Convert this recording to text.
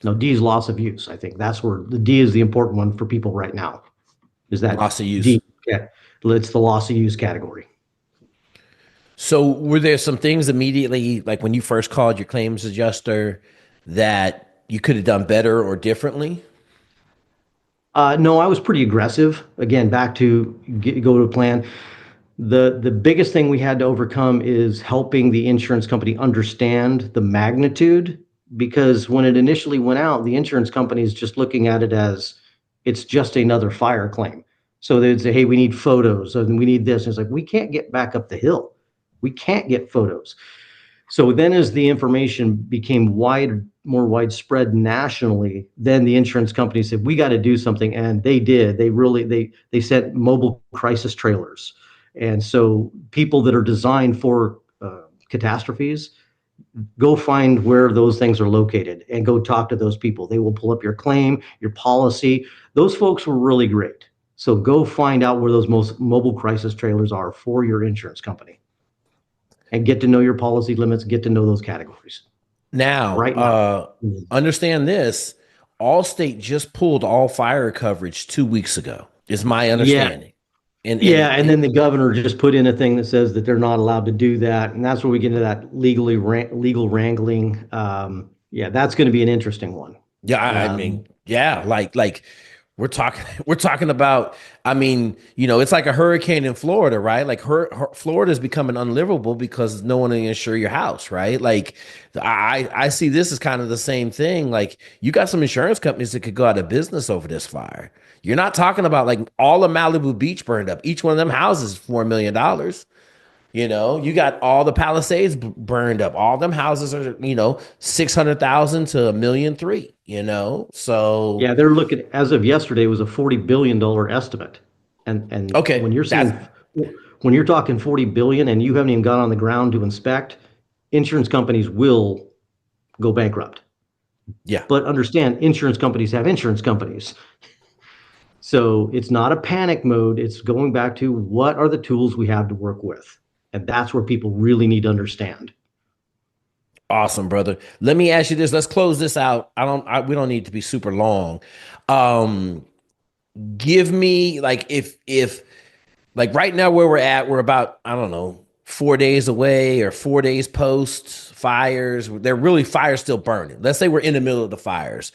No, D is loss of use. I think that's where the D is the important one for people right now. Is that Loss of use. D? Yeah, it's the loss of use category. So were there some things immediately, like when you first called your claims adjuster, that you could have done better or differently? No, I was pretty aggressive. Again, back to go to a plan. The biggest thing we had to overcome is helping the insurance company understand the magnitude, because when it initially went out, the insurance company is just looking at it as it's just another fire claim. So they'd say, "Hey, we need photos, and we need this." And it's like we can't get back up the hill. We can't get photos. So then, as the information became more widespread nationally, then the insurance company said, "We got to do something," and they did. They sent mobile crisis trailers, and so people that are designed for catastrophes, go find where those things are located and go talk to those people. They will pull up your claim, your policy. Those folks were really great. So go find out where those most mobile crisis trailers are for your insurance company and get to know your policy limits, get to know those categories Now, right now. understand this. Allstate just pulled all fire coverage 2 weeks ago, is my Yeah, understanding. And yeah, and then the governor just put in a thing that says that they're not allowed to do that, and that's where we get into that legal wrangling. Yeah, that's going to be an interesting one. yeah, I Um, mean, yeah, like we're talking we're talking about, I mean, it's like a hurricane in Florida, right? Like Florida is becoming unlivable because no one will insure your house, right? Like I see this as kind of the same thing. Like you got some insurance companies that could go out of business over this fire. You're not talking about like all of Malibu Beach burned up. Each one of them houses is $4 million. You got all the Palisades burned up. All them houses are, 600,000 to 1,300,000. So yeah, they're looking as of yesterday it was a $40 billion estimate, and okay, when you're talking 40 billion and you haven't even gone on the ground to inspect, insurance companies will go bankrupt. yeah. But understand, insurance companies have insurance companies. So it's not a panic mode. It's going back to what are the tools we have to work with. And that's where people really need to understand. Awesome, brother. Let me ask you this. Let's close this out. We don't need to be super long. Um, Give me like if like right now where we're at, we're about, I don't know, 4 days away or 4 days post fires. They're really fires still burning. Let's say we're in the middle of the fires.